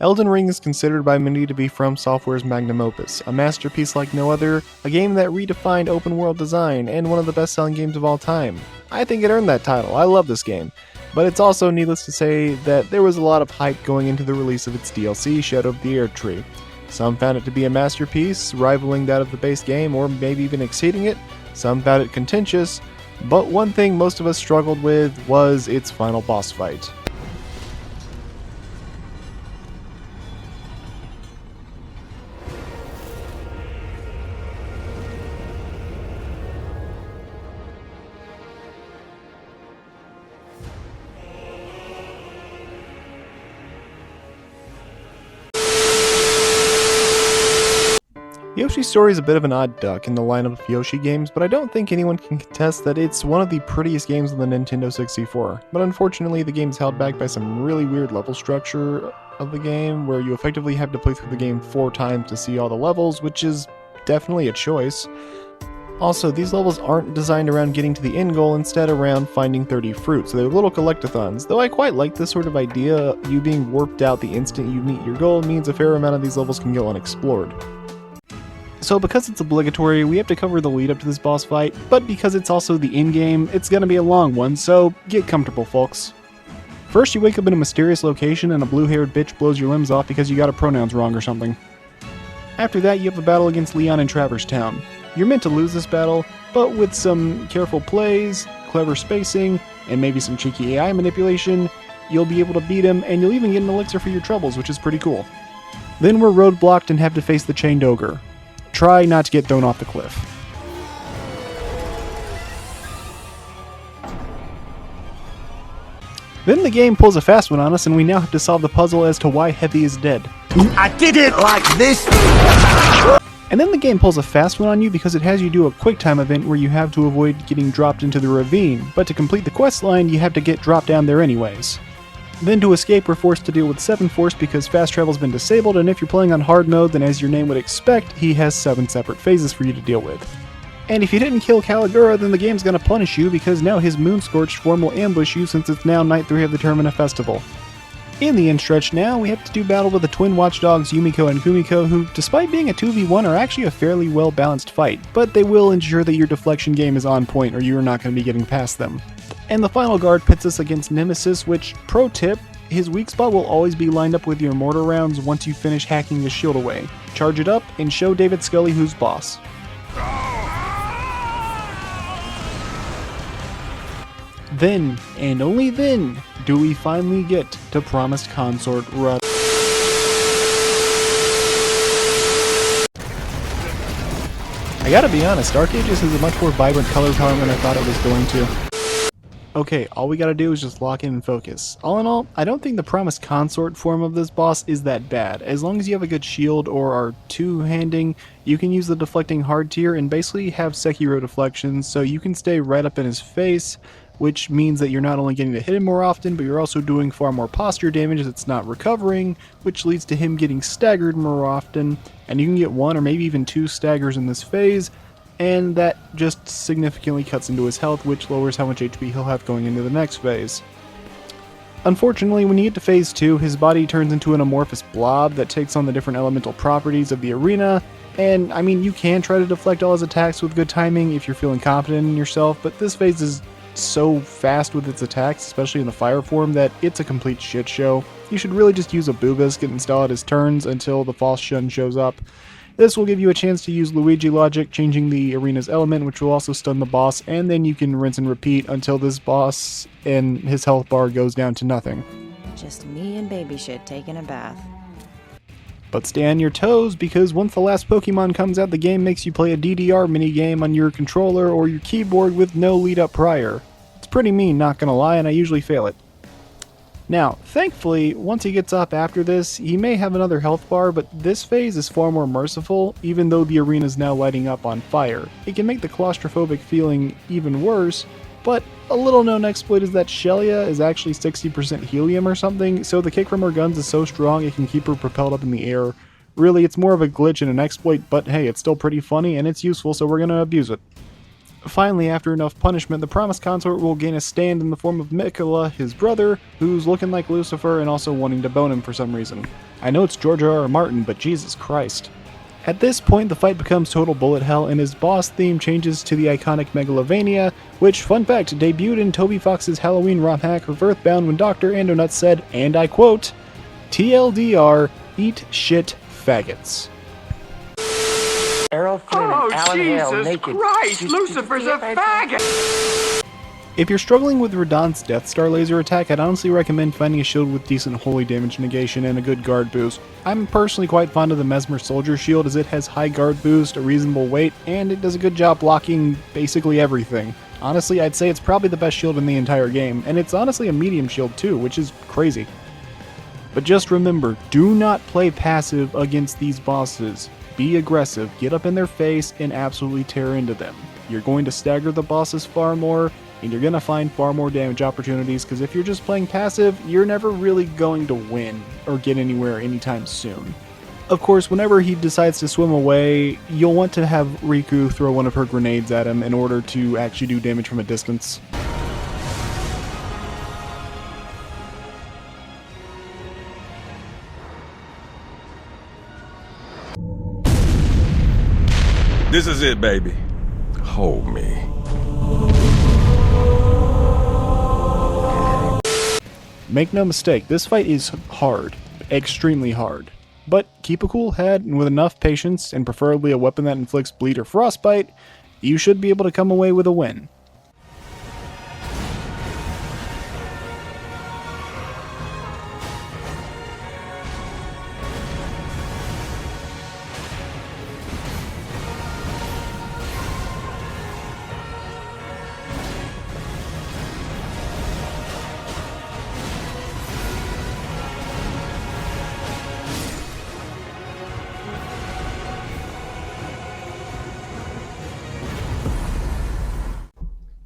Elden Ring is considered by many to be From Software's magnum opus, a masterpiece like no other, a game that redefined open world design, and one of the best-selling games of all time. I think it earned that title. I love this game. But it's also needless to say that there was a lot of hype going into the release of its DLC, Shadow of the Erdtree. Some found it to be a masterpiece, rivaling that of the base game, or maybe even exceeding it. Some found it contentious, but one thing most of us struggled with was its final boss fight. Yoshi's Story is a bit of an odd duck in the lineup of Yoshi games, but I don't think anyone can contest that it's one of the prettiest games on the Nintendo 64. But unfortunately, the game's held back by some really weird level structure of the game, where you effectively have to play through the game 4 times to see all the levels, which is definitely a choice. Also, these levels aren't designed around getting to the end goal, instead around finding 30 fruits, so they're little collectathons. Though I quite like this sort of idea, you being warped out the instant you meet your goal means a fair amount of these levels can go unexplored. So because it's obligatory, we have to cover the lead up to this boss fight, but because it's also the end game, it's gonna be a long one, so get comfortable, folks. First, you wake up in a mysterious location and a blue-haired bitch blows your limbs off because you got her pronouns wrong or something. After that, you have a battle against Leon in Traverse Town. You're meant to lose this battle, but with some careful plays, clever spacing, and maybe some cheeky AI manipulation, you'll be able to beat him, and you'll even get an elixir for your troubles, which is pretty cool. Then we're roadblocked and have to face the Chained Ogre. Try not to get thrown off the cliff. Then the game pulls a fast one on us and we now have to solve the puzzle as to why Heavy is dead. I did it like this! And then the game pulls a fast one on you because it has you do a quick time event where you have to avoid getting dropped into the ravine, but to complete the quest line you have to get dropped down there anyways. Then to escape, we're forced to deal with 7 Force because fast travel's been disabled, and if you're playing on hard mode, then as your name would expect, he has 7 separate phases for you to deal with. And if you didn't kill Caligura, then the game's gonna punish you because now his Moonscorched form will ambush you since it's now Night 3 of the Termina Festival. In the end stretch now, we have to do battle with the twin watchdogs Yumiko and Kumiko, who, despite being a 2v1, are actually a fairly well-balanced fight, but they will ensure that your deflection game is on point or you are not going to be getting past them. And the final guard pits us against Nemesis, which, pro tip, his weak spot will always be lined up with your mortar rounds once you finish hacking his shield away. Charge it up and show David Scully who's boss. Then, and only then, do we finally get to Promised Consort Run. I gotta be honest, Dark Ages has a much more vibrant color palette than I thought it was going to. Okay, all we gotta do is just lock in and focus. All in all, I don't think the Promised Consort form of this boss is that bad. As long as you have a good shield or are two-handing, you can use the deflecting hard tier and basically have Sekiro deflections, so you can stay right up in his face, which means that you're not only getting to hit him more often, but you're also doing far more posture damage as it's not recovering, which leads to him getting staggered more often, and you can get 1 or maybe even 2 staggers in this phase, and that just significantly cuts into his health, which lowers how much HP he'll have going into the next phase. Unfortunately, when you get to phase 2, his body turns into an amorphous blob that takes on the different elemental properties of the arena, and I mean, you can try to deflect all his attacks with good timing if you're feeling confident in yourself, but this phase is so fast with its attacks, especially in the fire form, that it's a complete shit show. You should really just use a Boo Biscuit and stall out his turns until the false shun shows up. This will give you a chance to use Luigi logic, changing the arena's element, which will also stun the boss, and then you can rinse and repeat until this boss and his health bar goes down to nothing. Just me and baby shit taking a bath. But stay on your toes, because once the last Pokemon comes out, the game makes you play a DDR minigame on your controller or your keyboard with no lead-up prior. It's pretty mean, not gonna lie, and I usually fail it. Now, thankfully, once he gets up after this, he may have another health bar, but this phase is far more merciful, even though the arena is now lighting up on fire. It can make the claustrophobic feeling even worse, but a little known exploit is that Shelia is actually 60% helium or something, so the kick from her guns is so strong it can keep her propelled up in the air. Really, it's more of a glitch and an exploit, but hey, it's still pretty funny and it's useful, so we're gonna abuse it. Finally, after enough punishment, the promised consort will gain a stand in the form of Mikola, his brother, who's looking like Lucifer and also wanting to bone him for some reason. I know it's George R.R. Martin, but Jesus Christ. At this point, the fight becomes total bullet hell, and his boss theme changes to the iconic Megalovania, which, fun fact, debuted in Toby Fox's Halloween ROM hack of Earthbound when Dr. Andonut said, and I quote, TLDR, eat shit faggots. Errol Flynn and Alan Hale Jesus naked. Christ! Did- Lucifer's did you a see it right there? faggot! If you're struggling with Radahn's Death Star laser attack, I'd honestly recommend finding a shield with decent holy damage negation and a good guard boost. I'm personally quite fond of the Mesmer Soldier Shield as it has high guard boost, a reasonable weight, and it does a good job blocking basically everything. Honestly, I'd say it's probably the best shield in the entire game, and it's honestly a medium shield too, which is crazy. But just remember, do not play passive against these bosses. Be aggressive, get up in their face, and absolutely tear into them. You're going to stagger the bosses far more, and you're going to find far more damage opportunities, because if you're just playing passive, you're never really going to win or get anywhere anytime soon. Of course, whenever he decides to swim away, you'll want to have Riku throw one of her grenades at him in order to actually do damage from a distance. This is it, baby. Hold me. Make no mistake, this fight is hard. Extremely hard. But keep a cool head, and with enough patience, and preferably a weapon that inflicts bleed or frostbite, you should be able to come away with a win.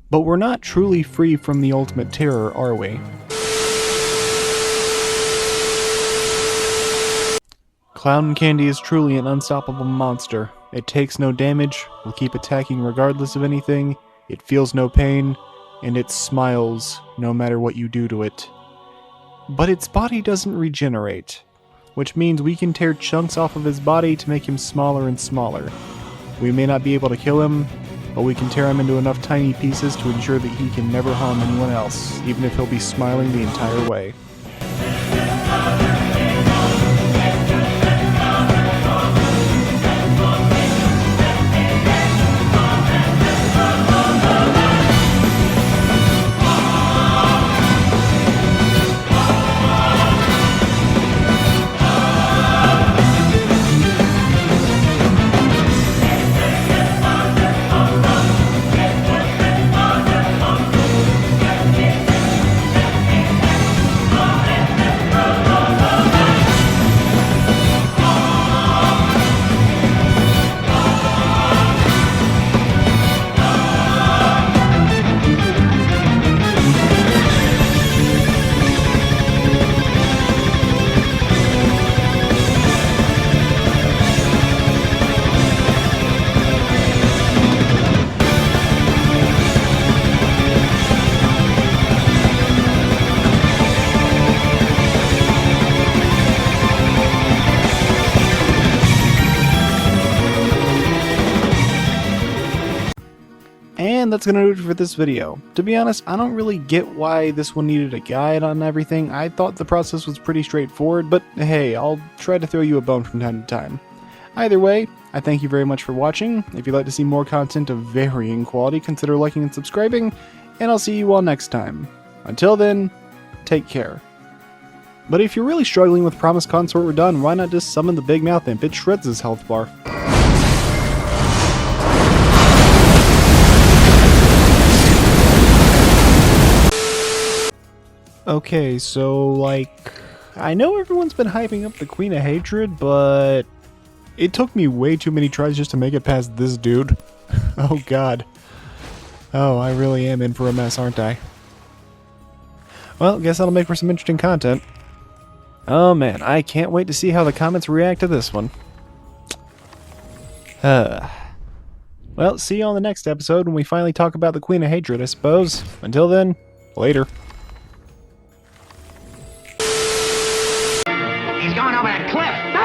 But we're not truly free from the ultimate terror, are we? Clown Candy is truly an unstoppable monster. It takes no damage, will keep attacking regardless of anything, it feels no pain, and it smiles no matter what you do to it. But its body doesn't regenerate, which means we can tear chunks off of his body to make him smaller and smaller. We may not be able to kill him, but we can tear him into enough tiny pieces to ensure that he can never harm anyone else, even if he'll be smiling the entire way. And that's gonna do it for this video. To be honest, I don't really get why this one needed a guide on everything. I thought the process was pretty straightforward, but hey, I'll try to throw you a bone from time to time. Either way, I thank you very much for watching. If you'd like to see more content of varying quality, consider liking and subscribing, and I'll see you all next time. Until then, take care. But if you're really struggling with Promised Consort Radahn, why not just summon the Big Mouth Imp? It shreds his health bar. Okay, so, like, I know everyone's been hyping up the Queen of Hatred, but it took me way too many tries just to make it past this dude. Oh god. Oh, I really am in for a mess, aren't I? Well, guess that'll make for some interesting content. Oh man, I can't wait to see how the comments react to this one. Well, see you on the next episode when we finally talk about the Queen of Hatred, I suppose. Until then, later. He's going over that cliff.